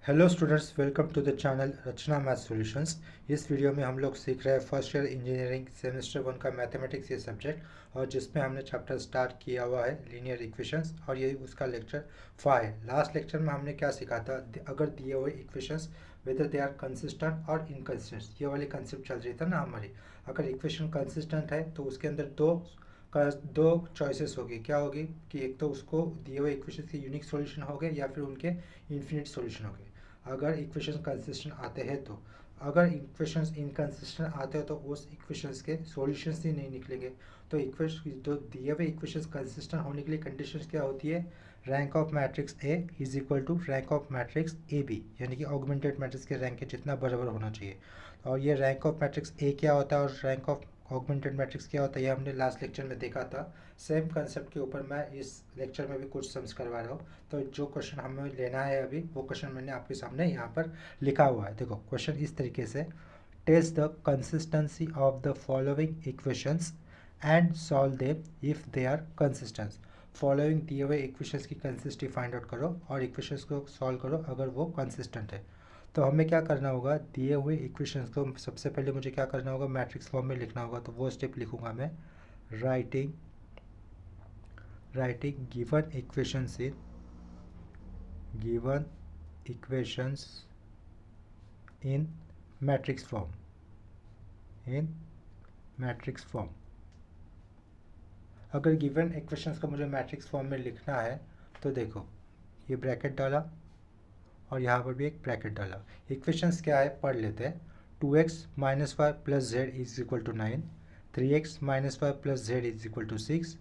Hello students, welcome to the channel Rachna math solutions. इस video में हम लोग सीख रहे हैं फर्स्ट ईयर इंजीनियरिंग सेमेस्टर 1 का मैथमेटिक्स ये सब्जेक्ट, और जिसमें हमने चैप्टर स्टार्ट किया हुआ है लीनियर इक्वेशंस, और ये उसका लेक्चर 5 है। लास्ट लेक्चर में हमने क्या सीखा था, अगर दिए हुए equations whether they are consistent और इनकंसिस्टेंट, ये वाली कंसेप्ट चल रही था ना हमारी। अगर इक्वेशन कंसिस्टेंट है तो उसके अंदर दो चॉइसेस होगी। क्या होगी कि एक तो उसको दिए हुए इक्वेशन के यूनिक सॉल्यूशन हो गए या फिर उनके इन्फिनिट सॉल्यूशन हो गए। अगर इक्वेशंस कंसिस्टेंट आते हैं तो, अगर इक्वेशंस इनकंसिस्टेंट आते हैं तो उस इक्वेशंस के सॉल्यूशंस ही नहीं निकलेंगे। तो इक्वेशन जो दिए हुए इक्वेशंस कंसिस्टेंट होने के लिए कंडीशंस क्या होती है, rank of matrix A is equal to rank of matrix A B, यानी कि ऑगमेंटेड मैट्रिक्स के रैंक के जितना बराबर होना चाहिए। और ये रैंक ऑफ मैट्रिक्स ए क्या होता है और रैंक ऑफ ऑगमेंटेड मैट्रिक्स क्या होता है, ये हमने लास्ट लेक्चर में देखा था। सेम कंसेप्ट के ऊपर मैं इस लेक्चर में भी कुछ सम्स करवा रहा हूँ। तो जो क्वेश्चन हमें लेना है अभी, वो क्वेश्चन मैंने आपके सामने यहाँ पर लिखा हुआ है। देखो क्वेश्चन इस तरीके से, test the consistency of the following equations and solve them if they are consistent. Following दिए हुए इक्वेशंस की कंसिस्टेंसी फाइंड आउट करो और इक्वेशंस को सॉल्व करो अगर वो कंसिस्टेंट है। तो हमें क्या करना होगा, दिए हुए इक्वेशंस को सबसे पहले मुझे क्या करना होगा, मैट्रिक्स फॉर्म में लिखना होगा। तो वो स्टेप लिखूंगा मैं, राइटिंग गिवन इक्वेशंस इन मैट्रिक्स फॉर्म। अगर गिवन इक्वेशंस को मुझे मैट्रिक्स फॉर्म में लिखना है तो देखो, ये ब्रैकेट डाला और यहाँ पर भी एक ब्रैकेट डाला। इक्वेशंस क्या है पढ़ लेते हैं। 2x minus y plus z is equal to 9, 3x minus y plus z is equal to 6,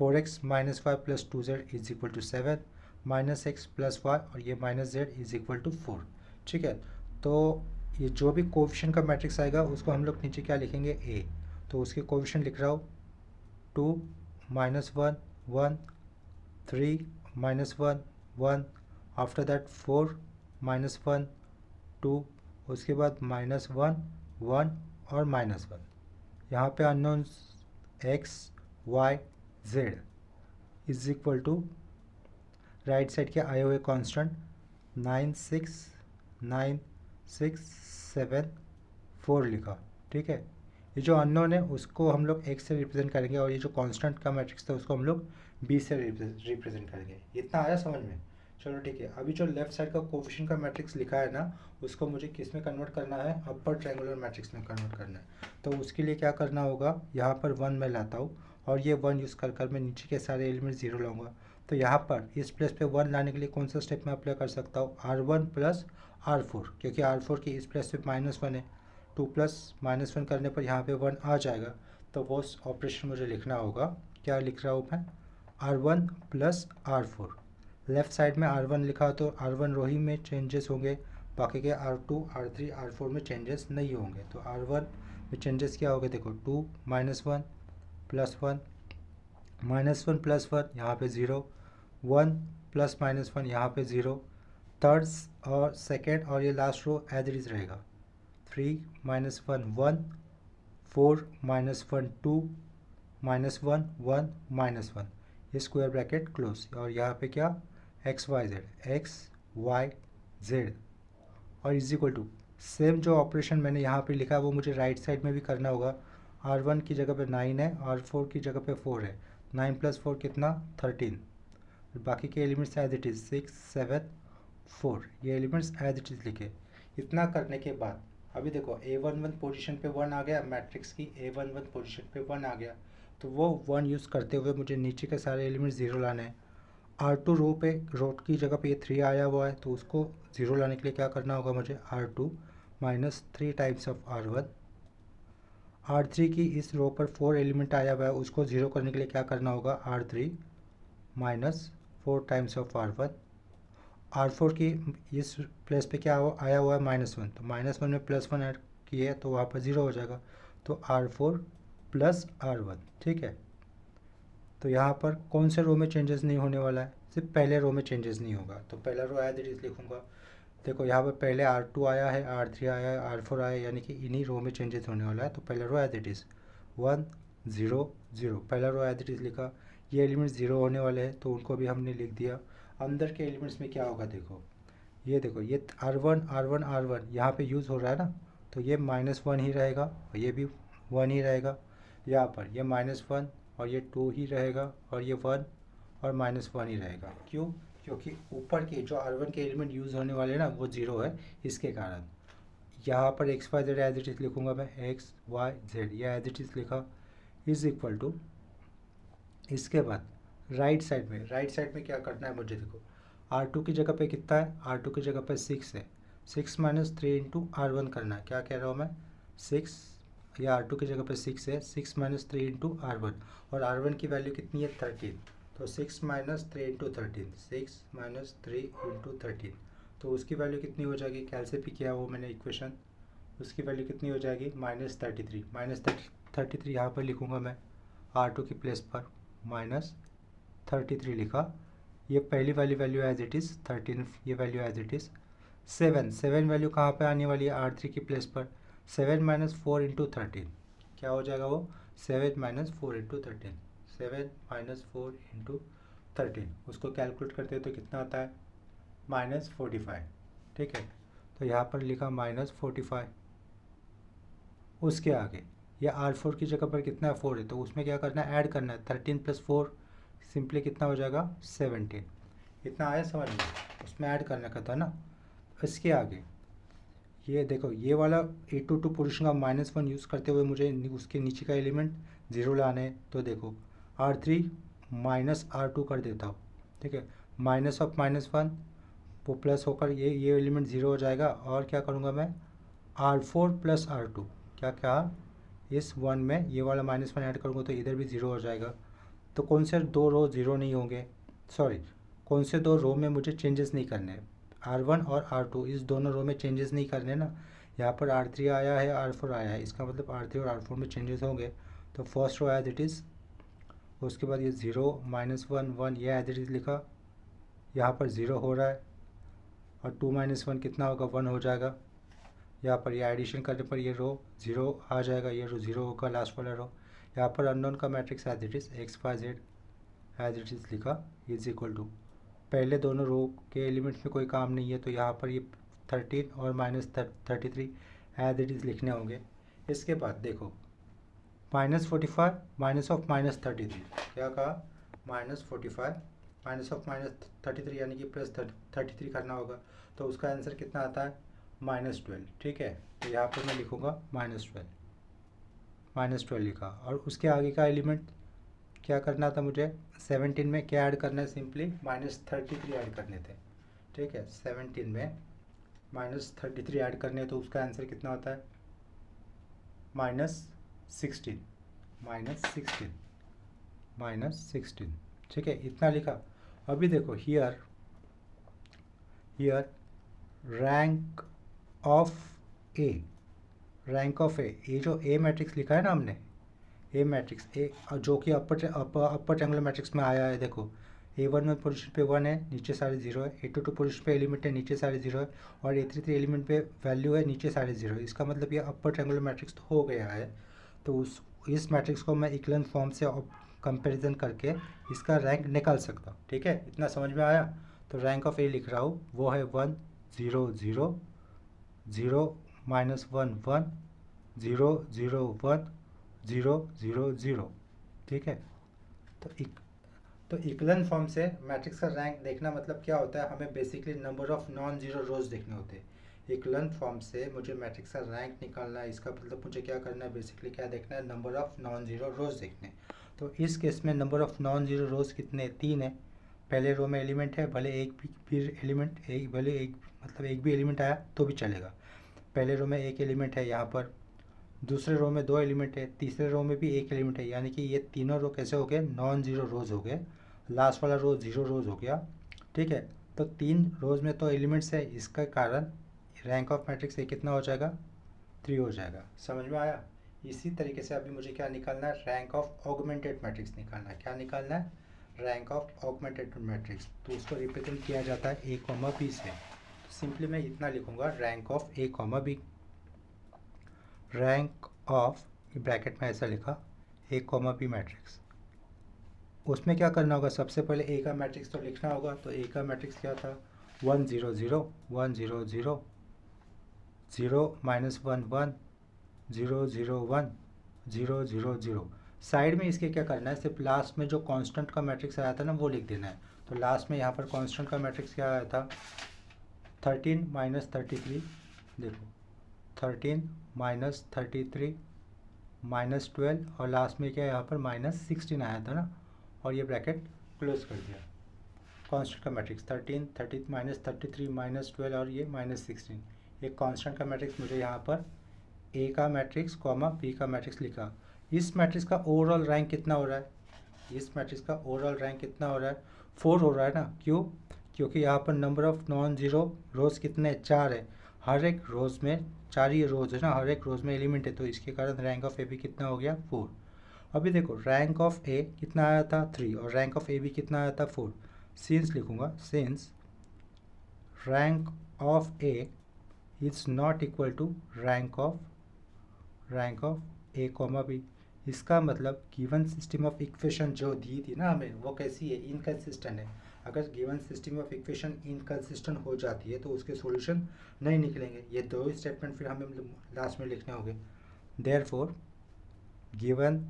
4x minus y plus 2z is equal to 7, minus x plus y और ये minus z is equal to 4। ठीक है, तो ये जो भी coefficient का matrix आएगा उसको हम लोग नीचे क्या लिखेंगे, a। तो उसके कोएफिशिएंट लिख रहा हूँ, 2 minus 1 1, 3 minus 1 1, after that 4 minus 1 2, उसके बाद माइनस 1 1 और माइनस 1। यहाँ पे unknown x y z is equal to right side के आए हुए कांस्टेंट 9 6 9 6 7 4 लिखा। ठीक है, ये जो अननोन है उसको हम लोग x से रिप्रेजेंट करेंगे और ये जो कांस्टेंट का मैट्रिक्स था उसको हम लोग b से रिप्रेजेंट करेंगे। इतना आया समझ में? चलो ठीक है। अभी जो लेफ्ट साइड का कोएफिशिएंट का मैट्रिक्स लिखा है ना, उसको मुझे किस में कन्वर्ट करना है, अपर ट्रायंगुलर मैट्रिक्स में कन्वर्ट करना है। तो उसके लिए क्या करना होगा, यहाँ पर 1 मैं लाता हूँ और ये 1 यूज़ कर मैं नीचे के सारे एलिमेंट 0 लाऊंगा। तो यहाँ पर इस प्लेस पे 1 लाने के लिए कौन सा स्टेप मैं अप्लाई कर सकता हूँ, R1 प्लस R4, क्योंकि R4 की इस प्लेस पे -1 है। 2 प्लस -1 करने पर यहाँ पे 1 आ जाएगा। तो वो ऑपरेशन मुझे लिखना होगा। क्या लिख रहा हूँ मैं, R1 plus R4। Left side में R1 लिखा तो R1 रो ही में चेंजेस होंगे, बाकी के R2 R3 R4 में चेंजेस नहीं होंगे। तो R1 में चेंजेस क्या होगा, देखो 2 -1 प्लस 1 -1 प्लस 1 यहाँ पे 0, 1 प्लस -1 यहाँ पे 0, थर्ड और सेकेंड और ये last row as it is रहेगा। 3 -1 1, 4 -1 2, -1 1 -1, ये स्क्वायर ब्रैकेट क्लोज। और यहाँ पे क्या, एक्स वाई जेड और इज इक्वल टू सेम जो ऑपरेशन मैंने यहाँ पे लिखा है वो मुझे राइट साइड में भी करना होगा। R1 की जगह पे 9 है, R4 की जगह पे 4 है। 9 प्लस 4 कितना, 13। बाकी के एलिमेंट्स एज इट इज़ 6 7 4, ये एलिमेंट्स एज इट इज़ लिखे। इतना करने के बाद अभी देखो A11 पोजीशन पे 1 आ गया, मैट्रिक्स की A11 पोजीशन पे 1 आ गया। तो वो 1 यूज़ करते हुए मुझे नीचे के सारे एलिमेंट्स 0 लाने हैं। R2 रो की जगह पे ये 3 आया हुआ है, तो उसको 0 लाने के लिए क्या करना होगा मुझे, R2 minus 3 times of R1। R3 की इस रो पर 4 एलिमेंट आया हुआ है, उसको 0 करने के लिए क्या करना होगा, R3 minus 4 times of R1। R4 की इस प्लेस पे क्या आया हुआ है, -1, तो -1 में +1 ऐड किए तो वहाँ पर 0 हो जाएगा। तो R4 प्लस R1। ठीक है, तो यहाँ पर कौन से रो में चेंजेस नहीं होने वाला है, सिर्फ पहले रो में चेंजेस नहीं होगा। तो पहला रो एज इट इज़ लिखूँगा। देखो यहाँ पर पहले R2 आया है, R3 आया है, R4 आया है, यानी कि इन्हीं रो में चेंजेस होने वाला है। तो पहला रो एज इट इज़ 1 0 0, पहला रो एज इट इज़ लिखा। ये एलिमेंट्स 0 होने वाले हैं तो उनको भी हमने लिख दिया। अंदर के एलिमेंट्स में क्या होगा, देखो ये देखो ये R1 यहाँ पे यूज़ हो रहा है ना, तो ये -1 ही रहेगा और ये भी 1 ही रहेगा। यहाँ पर ये -1 और ये 2 ही रहेगा और ये 1 और -1 ही रहेगा। क्यों? क्योंकि ऊपर के जो R1 के एलिमेंट यूज़ होने वाले हैं ना वो 0 है, इसके कारण। यहाँ पर x y z as it is लिखूँगा मैं, एक्स वाई जेड ये एज इट इज़ लिखा, इज़ इक्वल टू, इसके बाद राइट साइड में क्या करना है मुझे, देखो R2 की जगह पे कितना है, R2 की जगह पे 6 है, 6 - 3 इंटू R1 करना है। क्या कह रहा हूँ मैं, 6, या R2 की जगह पे 6 है, 6 - 3 इंटू R1, और R1 की वैल्यू कितनी है 13, तो 6 - 3 इंटू 13, 6 - 3 इंटू 13, तो उसकी वैल्यू कितनी हो जाएगी, कैलसे भी किया वो मैंने इक्वेशन, उसकी वैल्यू कितनी हो जाएगी -33 यहाँ पर लिखूँगा मैं R2 की प्लेस पर -33 लिखा। ये पहली वाली वैल्यू एज इट इज़ 13, ये value as it is 7 value कहाँ पे आने वाली है R3 की प्लेस पर, 7 - 4 इंटू 13, क्या हो जाएगा वो 7 - 4 इंटू 13, 7 - 4 इंटू 13, उसको कैलकुलेट करते हैं तो कितना आता है -45। ठीक है, तो यहाँ पर लिखा -45। उसके आगे ये R4 की जगह पर कितना है 4 है, तो उसमें क्या करना है, ऐड करना है, 13 + 4 सिंपली कितना हो जाएगा 17। इतना आया समझ में, उसमें ऐड करने का था ना। इसके आगे ये देखो ये वाला 822 पोजीशन का -1 यूज़ करते हुए मुझे उसके नीचे का एलिमेंट 0 लाना है, तो देखो R3 - R2 कर देता हूँ। ठीक है, माइनस ऑफ -1 वो प्लस होकर ये एलिमेंट 0 हो जाएगा, और क्या करूँगा मैं R4 + R2, क्या कहा, इस 1 में ये वाला -1 ऐड करूँगा तो इधर भी 0 हो जाएगा। तो कौन से दो रो 0 नहीं होंगे, सॉरी कौन से दो रो में मुझे चेंजेस नहीं करने हैं, R1 और R2 इस दोनों रो में चेंजेस नहीं करने ना। यहाँ पर R3 आया है, R4 आया है, इसका मतलब R3 और R4 में चेंजेस होंगे। तो first row as it is, उसके बाद ये 0 -1 1 ये एज इट इज़ लिखा, यहाँ पर 0 हो रहा है, और 2 - 1 कितना होगा 1 हो जाएगा। यहाँ पर ये एडिशन करने पर ये रो 0 आ जाएगा, ये रो 0 होगा लास्ट वाला रो। यहाँ पर अननोन का matrix as it is x y z as it is लिखा, इज इक्वल टू, पहले दोनों रो के एलिमेंट्स में कोई काम नहीं है, तो यहाँ पर ये 13 और -33 एज इट इज़ लिखने होंगे। इसके बाद देखो -45 माइनस ऑफ -33, क्या कहा -45 माइनस ऑफ -33 यानी कि +33 करना होगा, तो उसका आंसर कितना आता है -12। ठीक है, तो यहाँ पर मैं लिखूँगा -12 लिखा, और उसके आगे का एलिमेंट क्या करना था मुझे, 17 में क्या ऐड करना है, सिंपली -33 ऐड करने थे। ठीक है, 17 में -33 ऐड करने, तो उसका आंसर कितना होता है -16 -16। ठीक है, इतना लिखा। अभी देखो हियर रैंक ऑफ ए, ये जो ए मैट्रिक्स लिखा है ना हमने, ए मैट्रिक्स ए जो कि अपर ट्रायंगुलर मैट्रिक्स में आया है, देखो A1 में पोजीशन पे 1 है, नीचे सारे 0 है, A22 पोजीशन पे एलिमेंट है, नीचे सारे 0 है, और A33 एलिमेंट पे वैल्यू है, नीचे सारे 0 है। इसका मतलब ये अपर ट्रायंगुलर मैट्रिक्स तो हो गया है। तो इस मैट्रिक्स को मैं इक्विवेलेंट फॉर्म से कंपैरिजन करके इसका रैंक निकाल सकता हूँ। ठीक है, इतना समझ में आया। तो रैंक ऑफ ए लिख रहा हूँ, वो है 1 0 0 0 -1 1 0 0 1 0 0 0। ठीक है, तो इक्विवेलेंट फॉर्म से मैट्रिक्स का रैंक देखना मतलब क्या होता है, हमें basically number of non zero रोज देखने होते हैं। इक्विवेलेंट फॉर्म से मुझे मैट्रिक्स का रैंक निकालना है, इसका मतलब मुझे क्या करना है, बेसिकली क्या देखना है, नंबर ऑफ नॉन जीरो रोज देखने। तो इस केस में नंबर ऑफ नॉन जीरो रोज कितने, 3 है। पहले रो में एलिमेंट है, भले एक भी एलिमेंट एक भी एलिमेंट आया तो भी चलेगा। पहले रो में एक एलिमेंट है यहाँ पर, दूसरे रो में 2 एलिमेंट है, तीसरे रो में भी एक एलिमेंट है, यानी कि ये तीनों रो कैसे हो गए, नॉन जीरो रोज हो गए। लास्ट वाला रो 0 रोज हो गया। ठीक है, तो 3 रोज में तो एलिमेंट्स है, इसका कारण रैंक ऑफ मैट्रिक्स ए कितना हो जाएगा 3 हो जाएगा। समझ में आया। इसी तरीके से अभी मुझे क्या निकालना है, रैंक ऑफ ऑगमेंटेड मैट्रिक्स निकालना है। क्या निकालना है, रैंक ऑफ ऑगमेंटेड मैट्रिक्स। तो उसको रिप्रेजेंट किया जाता है ए कॉमा बी से। तो सिंपली मैं इतना लिखूंगा, rank of A comma B, rank of bracket में ऐसा लिखा ए कॉमा बी मैट्रिक्स। उसमें क्या करना होगा, सबसे पहले ए का मैट्रिक्स तो लिखना होगा। तो ए का मैट्रिक्स क्या था, 1 0 0 1 0 0 0 -1 1 0 0 1 0 0 0। साइड में इसके क्या करना है, सिर्फ लास्ट में जो कांस्टेंट का मैट्रिक्स आया था ना वो लिख देना है। तो लास्ट में यहाँ पर कांस्टेंट का मैट्रिक्स क्या आया था, 13 - 33, देखो 13 - 33 -12 और लास्ट में क्या यहाँ पर -16 आया था ना, और ये ब्रैकेट क्लोज कर दिया। कांस्टेंट का मैट्रिक्स 13 30 -33 -12 और ये -16, एक कांस्टेंट का मैट्रिक्स मुझे यहाँ पर ए का मैट्रिक्स कॉमा बी का मैट्रिक्स लिखा। इस मैट्रिक्स का ओवरऑल रैंक कितना हो रहा है, इस मैट्रिक्स का ओवरऑल रैंक कितना हो रहा है, 4 हो रहा है ना। क्यों, क्योंकि यहाँ पर नंबर ऑफ नॉन जीरो रोज़ कितने, 4 है। हर एक रोज़ में 4 ही रोज़ है ना, हर एक रोज़ में एलिमेंट है, तो इसके कारण रैंक ऑफ ए बी कितना हो गया, 4। अभी देखो रैंक ऑफ ए कितना आया था, 3, और रैंक ऑफ ए बी कितना आया था, 4। सिंस लिखूँगा, since rank of A is not equal to rank of A comma B. इसका मतलब गिवन सिस्टम ऑफ इक्वेशन जो दी थी ना हमें, वो कैसी है, इनकंसिस्टेंट है। अगर given system of equation inconsistent हो जाती है तो उसके सॉल्यूशन नहीं निकलेंगे। ये दो स्टेटमेंट फिर हमें लास्ट में लिखने होंगे। Therefore given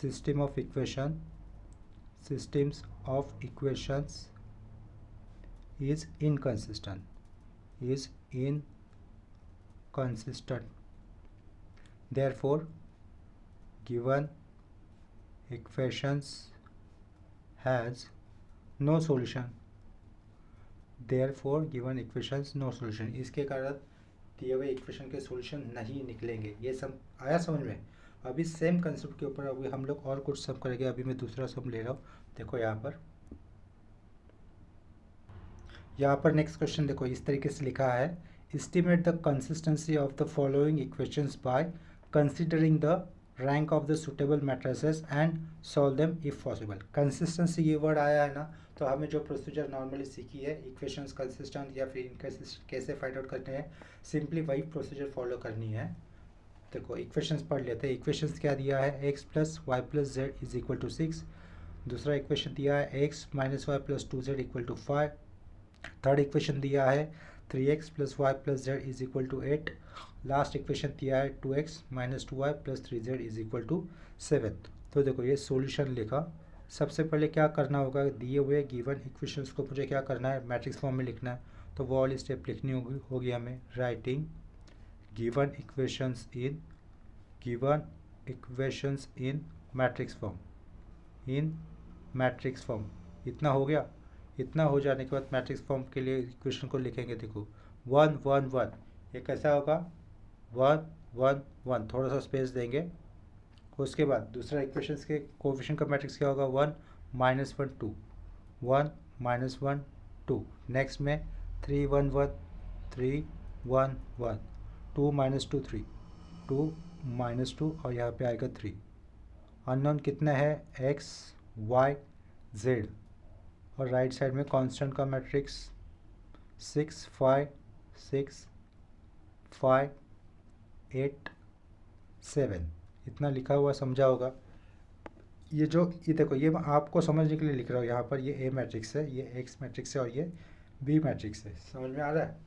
system of equation, systems of equations is inconsistent, therefore given equations has no solution, इसके कारण दिए हुए इक्वेशन के सॉल्यूशन नहीं निकलेंगे। ये सम आया समझ में। अभी सेम कंसेप्ट के ऊपर अभी हम लोग और कुछ सम करेंगे। अभी मैं दूसरा सम ले रहा हूँ। देखो यहाँ पर नेक्स्ट क्वेश्चन देखो इस तरीके से लिखा है, estimate the consistency of the following equations by considering the rank of the suitable matrices and solve them if possible. Consistency ये वर्ड आया है ना, तो हमें जो प्रोसीजर नॉर्मली सीखी है इक्वेशंस कंसिस्टेंट या फिर इनकंसिस्टेंट कैसे फाइंड आउट करते हैं, सिंपली वही प्रोसीजर फॉलो करनी है। देखो इक्वेशंस पढ़ लेते हैं। इक्वेशंस क्या दिया है, x + y + z = 6। दूसरा इक्वेशन दिया है x - y + 2z = 5। Third equation दिया है 3x + y + z = 8। Last equation दिया है 2x - 2y + 3z = 7। तो देखो ये सॉल्यूशन लिखा। सबसे पहले क्या करना होगा, दिए हुए गिवन इक्वेशंस को मुझे क्या करना है, मैट्रिक्स फॉर्म में लिखना है। तो वो वाली स्टेप लिखनी होगी हमें। राइटिंग गिवन इक्वेशंस इन मैट्रिक्स फॉर्म, इतना हो गया। इतना हो जाने के बाद मैट्रिक्स फॉर्म के लिए इक्वेशन को लिखेंगे। देखो 1 1 1, ये कैसा होगा, 1 1 1, थोड़ा सा स्पेस देंगे। उसके बाद दूसरा इक्वेशन के कोएफिशिएंट का मैट्रिक्स क्या होगा, 1 -1 2, 1 -1 2। नेक्स्ट में 3 1 1 3 1 1, 2 - 2 3, 2 - 2 और यहाँ पे आएगा 3। अननोन कितना है, x y z, और राइट साइड में कांस्टेंट का मैट्रिक्स 6 5 6 5 8 7, इतना लिखा हुआ समझा होगा। ये देखो ये मैं आपको समझने के लिए लिख रहा हूँ। यहाँ पर ये ए मैट्रिक्स है, ये एक्स मैट्रिक्स है और ये बी मैट्रिक्स है। समझ में आ रहा है।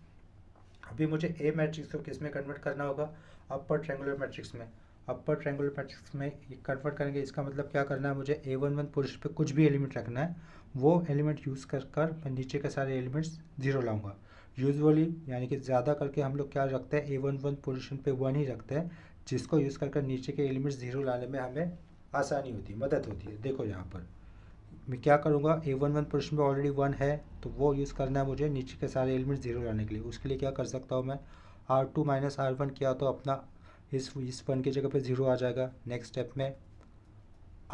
अभी मुझे ए मैट्रिक्स को किस में कन्वर्ट करना होगा, अपर ट्रायंगुलर मैट्रिक्स में। अपर ट्रायंगुलर मैट्रिक्स में ये कन्वर्ट करेंगे। इसका मतलब क्या करना है, मुझे A11 पोजीशन पे कुछ भी एलिमेंट रखना है, वो एलिमेंट यूज़ कर मैं नीचे के सारे एलिमेंट्स 0 लाऊंगा। यूजुअली यानी कि ज़्यादा करके हम लोग क्या रखते हैं, A11 पोजीशन पे 1 ही रखते हैं, जिसको यूज़ कर नीचे के एलिमेंट्स 0 लाने में हमें आसानी होती है, मदद होती है। देखो यहाँ पर मैं क्या करूँगा, A11 पोजीशन पे ऑलरेडी 1 है, तो वो यूज़ करना है मुझे नीचे के सारे एलिमेंट्स 0 लाने के लिए। उसके लिए क्या कर सकता हूँ मैं, R2 - R1 किया तो अपना इस 1 की जगह पे 0 आ जाएगा। नेक्स्ट स्टेप में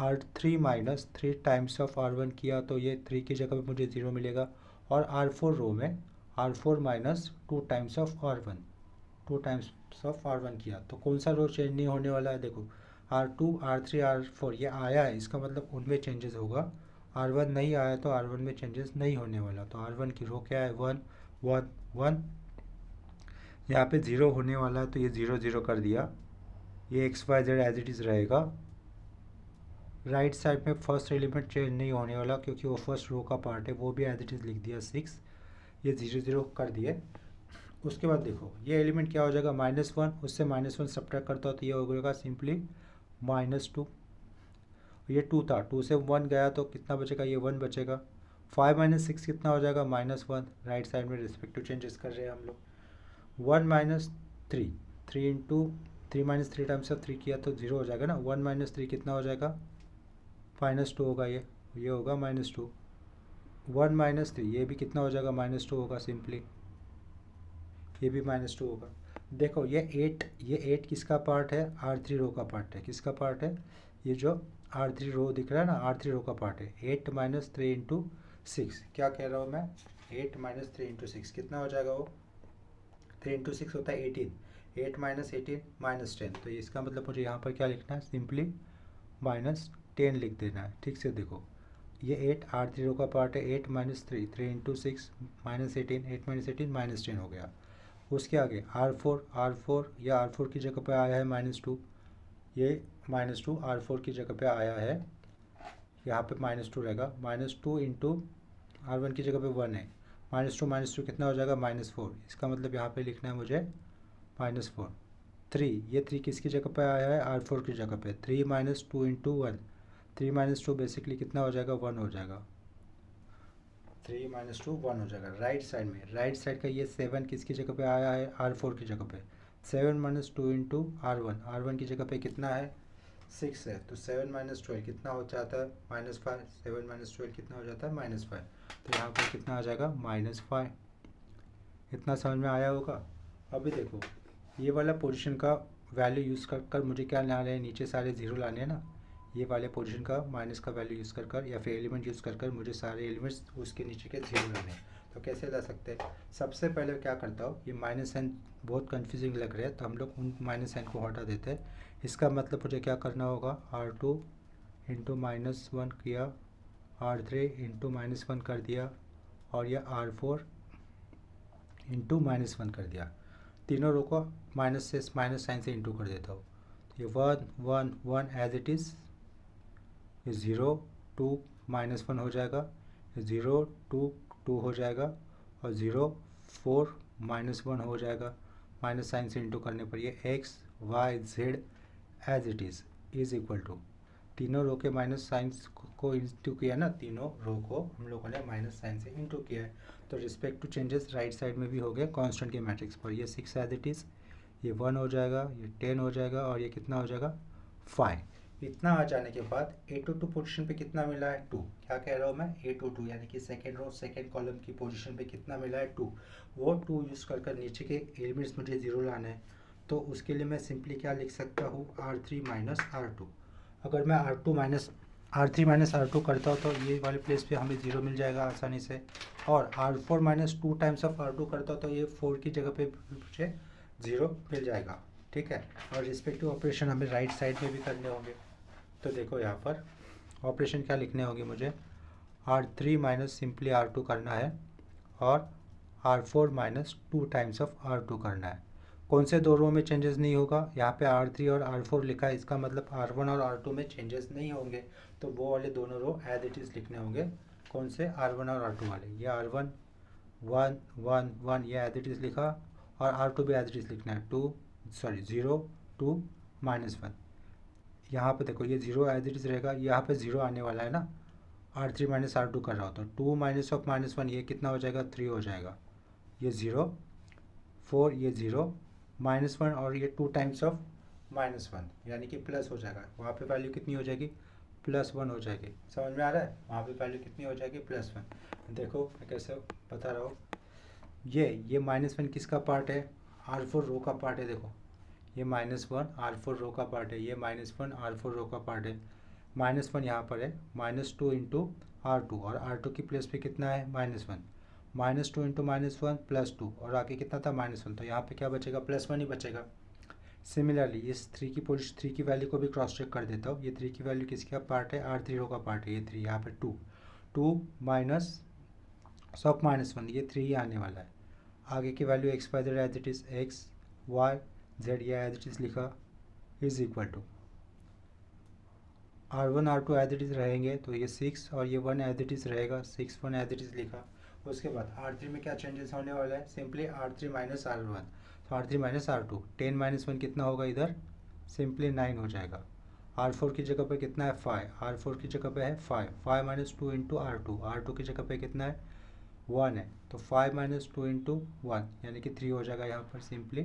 R3 - 3 टाइम्स ऑफ R1 किया तो ये 3 की जगह पे मुझे 0 मिलेगा। और R4 रो में R4 - 2 times of R1, 2 times of R1 किया तो कौन सा रो चेंज नहीं होने वाला है। देखो R2 R3 R4 ये आया है, इसका मतलब उनमें चेंजेस होगा। R1 नहीं आया तो R1 में चेंजेस नहीं होने वाला। तो R1 की रो क्या है, 1 1 1। यहाँ पे 0 होने वाला है तो ये 0 0 कर दिया। ये XYZ एज इट इज़ रहेगा। राइट साइड में फर्स्ट एलिमेंट चेंज नहीं होने वाला क्योंकि वो फर्स्ट रो का पार्ट है, वो भी एज इट इज़ लिख दिया 6। ये 0 0 कर दिए। उसके बाद देखो ये एलिमेंट क्या हो जाएगा, -1, उससे -1 सब्ट्रैक्ट करता हो तो ये हो जाएगा सिंपली -2। ये 2 था, 2 से 1 गया तो कितना बचेगा, ये 1 बचेगा। 5 - 6 कितना हो जाएगा, -1। राइट साइड में रिस्पेक्टिव चेंजेस कर रहे हैं हम लोग। 1 - 3, 3 इंटू 3 - 3 टाइम्स ऑफ 3 किया तो 0 हो जाएगा ना। 1 - 3 कितना हो जाएगा, -2 होगा। ये होगा -2। 1 - 3 ये भी कितना हो जाएगा, -2 होगा सिंपली। ये भी -2 होगा। देखो ये 8 किसका पार्ट है, R3 रो का पार्ट है। किसका पार्ट है, ये जो R3 रो दिख रहा है ना, R3 रो का पार्ट है। 8 - 3 इंटू 6, क्या कह रहा हूँ मैं, 8 - 3 इंटू 6 कितना हो जाएगा, वो 3 इंटू 6 होता है 18। 8 - 18 -10, तो इसका मतलब मुझे यहाँ पर क्या लिखना है, सिंपली -10 लिख देना है। ठीक से देखो ये 8 R3 रो का पार्ट है। 8 - 3, 3 इंटू 6 -18, 8 - 18 -10 हो गया। उसके आगे R4 या R4 की जगह पे आया है -2। ये -2 R4 की जगह पे आया है, यहाँ पे -2 रहेगा। -2 इंटू R1 की जगह पे 1 है। -2 कितना हो जाएगा, -4। इसका मतलब यहाँ पे लिखना है मुझे -4। 3, ये 3 किसकी जगह पे आया है, R4 की जगह पे। 3 - 2 इंटू 1, 3 - 2 बेसिकली कितना हो जाएगा, 1 हो जाएगा। 3 - 2 1 हो जाएगा। राइट साइड में, राइट साइड का ये 7 किसकी जगह पे आया है, R4 की जगह पे। 7 - 2 इंटू R1 की जगह पे कितना है, 6 है। तो 7 - 12 कितना हो जाता है, -5। 7 - 12 कितना हो जाता है, -5। तो यहाँ पर कितना आ जाएगा, -5। इतना समझ में आया होगा। अभी देखो ये वाला पोजीशन का वैल्यू यूज़ कर कर मुझे क्या लाना है, नीचे सारे ज़ीरो लाने हैं ना। ये वाले पोजीशन का माइनस का वैल्यू यूज़ कर कर या फिर एलिमेंट यूज़ कर कर मुझे सारे एलिमेंट्स उसके नीचे के जीरो लाने हैं। तो कैसे ला सकते हैं, सबसे पहले क्या करता हूँ, ये माइनस साइन बहुत कन्फ्यूजिंग लग रहा है तो हम लोग उन माइनस साइन को हटा देते हैं। इसका मतलब मुझे क्या करना होगा, R2 इंटू -1 किया, R3 इंटू -1 कर दिया, और यह R4 इंटू -1 कर दिया। तीनों रो को माइनस साइन से इंटू कर देता हूँ। ये 1 1 1 एज इट इज़, ये 0 2 -1 हो जाएगा, 0 2 2 हो जाएगा, और 0 4 -1 हो जाएगा। माइनस साइन से इंटू करने पर ये x y z as it is equal to, तीनों रो के माइनस साइंस को इंटू किया ना, तीनों रो को हम लोगों ने माइनस साइन से इंटू किया है। तो respect to changes right side में भी हो गया कांस्टेंट के मैट्रिक्स पर। ये 6 एज इट इज़, ये 1 हो जाएगा, ये 10 हो जाएगा, और ये कितना हो जाएगा, 5। इतना आ जाने के बाद A22 पोजीशन पे कितना मिला है, 2। क्या कह रहा हूँ मैं, A22 यानी कि सेकेंड रो सेकेंड कॉलम की पोजीशन पे कितना मिला है, 2। वो 2 यूज़ कर कर नीचे के एलिमेंट्स मुझे ज़ीरो लाना है। तो उसके लिए मैं सिंपली क्या लिख सकता हूँ, R3 - R2। अगर मैं R3 - R2 करता हूँ तो ये वाले प्लेस पे हमें ज़ीरो मिल जाएगा आसानी से। और R4 - 2 टाइम्स ऑफ R2 करता हूँ तो ये 4 की जगह पे मुझे ज़ीरो मिल जाएगा। ठीक है, और रिस्पेक्टिव ऑपरेशन हमें राइट साइड में भी करने होंगे। तो देखो यहाँ पर ऑपरेशन क्या लिखने होंगे मुझे, R3 माइनस सिंपली R2 करना है, और R4 - 2 टाइम्स ऑफ R2 करना है। कौन से दो रो में चेंजेस नहीं होगा, यहाँ पे R3 और R4 लिखा है, इसका मतलब R1 और R2 में चेंजेस नहीं होंगे। तो वो वाले दोनों रो एज इट इज़ लिखने होंगे। कौन से, R1 और R2 वाले। ये R1 1 1 1 ये एज इट इज़ लिखा, और R2 भी एज इट इज़ लिखना है, 0 2 -1। यहाँ पे देखो ये 0 एज इट इज़ रहेगा, यहाँ पे 0 आने वाला है ना, R3 - R2 कर रहा हो तो 2 -1 ये कितना हो जाएगा, 3 हो जाएगा। ये 0 4 ये 0 -1, और ये 2 टाइम्स ऑफ -1 यानी कि प्लस हो जाएगा। वहाँ पे वैल्यू कितनी हो जाएगी, +1 हो जाएगी। समझ में आ रहा है, वहाँ पे वैल्यू कितनी हो जाएगी, +1। देखो मैं कैसे बता रहा हूँ, ये -1 किसका पार्ट है, R4 रो का पार्ट है। देखो ये -1 R4 रो का पार्ट है, ये -1 R4 रो का पार्ट है। -1 यहाँ पर है, -2 इंटू R2, और R2 की प्लेस पे कितना है, -1। -2 इंटू -1 +2, और आगे कितना था, -1। तो यहाँ पे क्या बचेगा, +1 ही बचेगा। सिमिलरली इस 3 की वैल्यू को भी क्रॉस चेक कर देता हूँ। ये 3 की वैल्यू किसका पार्ट है, R3 रो का पार्ट है। ये 3 यहाँ पे 2 माइनस सब -1, ये 3 ही आने वाला है। आगे की value x y z as it is, x y z ये एज इट इज़ लिखा, is equal to R1 R2 as it is रहेंगे तो ये 6, और ये 1 एज इट इज़ रहेगा, 6 1 एज इट इज़ लिखा। उसके बाद R3 में क्या चेंजेस होने वाला है, सिंपली R3 माइनस R1, तो R3 माइनस R2, 10 माइनस 1 कितना होगा इधर, सिंपली 9 हो जाएगा। R4 की जगह पे कितना है 5, R4 की जगह पे है 5, 5 माइनस 2 इंटू R2, R2 की जगह पे कितना है 1 है, तो 5 माइनस 2 इंटू 1 यानी कि 3 हो जाएगा, यहाँ पर सिंपली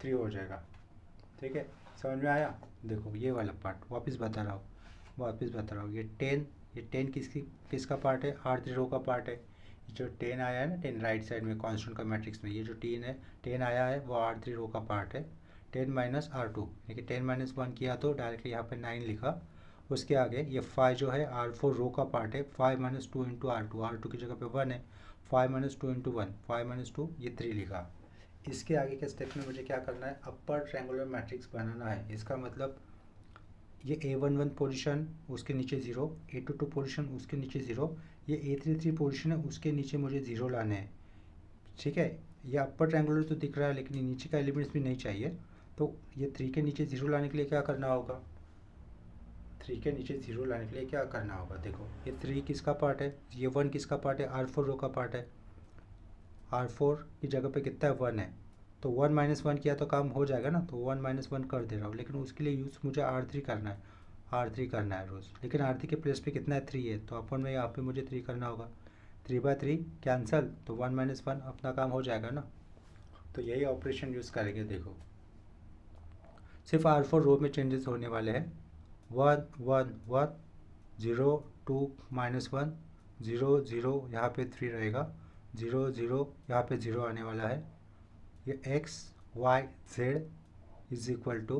3 हो जाएगा। ठीक है, समझ में आया। देखो ये वाला पार्ट वापस बता रहा हूँ, ये 10 किसका पार्ट है, R3 रो का पार्ट है। जो 10 आया है ना, 10 राइट साइड में कॉन्स्टेंट का मैट्रिक्स में, ये जो 10 आया है वो R3 रो का पार्ट है। 10 माइनस R2 यानी कि 10 माइनस 1 किया तो डायरेक्टली यहाँ पे 9 लिखा। उसके आगे ये 5 जो है R4 रो का पार्ट है, 5 माइनस 2 इंटू R2 की जगह पे 1 है, 5 माइनस 2 इंटू 1, 5 माइनस 2 ये 3 लिखा। इसके आगे के स्टेप में मुझे क्या करना है, अपर ट्रायंगुलर मैट्रिक्स बनाना है। इसका मतलब ये A11 पोजीशन उसके नीचे 0, A22 पोजीशन उसके नीचे 0, ये A33 पोजीशन है उसके नीचे मुझे 0 लाने हैं। ठीक है, ये अपर ट्रायंगुलर तो दिख रहा है लेकिन ये नीचे का एलिमेंट्स भी नहीं चाहिए, तो ये 3 के नीचे 0 लाने के लिए क्या करना होगा, 3 के नीचे 0 लाने के लिए क्या करना होगा, देखो ये 3 किसका पार्ट है, ये 1 किसका पार्ट है, R4 रो का पार्ट है। R4 की जगह पे कितना है 1 है, तो 1 माइनस 1 किया तो काम हो जाएगा ना, तो 1 माइनस 1 कर दे रहा हूँ, लेकिन उसके लिए यूज़ मुझे R3 करना है, R3 करना है रोज़, लेकिन R3 के प्लेस पे कितना है 3 है, तो अपन में यहाँ पे मुझे 3 करना होगा, 3/3 कैंसल, तो 1 माइनस 1 अपना काम हो जाएगा ना। तो यही ऑपरेशन यूज़ करेंगे। देखो सिर्फ R4 रो में चेंजेस होने वाले हैं, 1 1 1 0 2 माइनस 1 0 0, यहाँ पे 3 रहेगा, 0 0 यहाँ पे 0 आने वाला है। ये x y z is equal to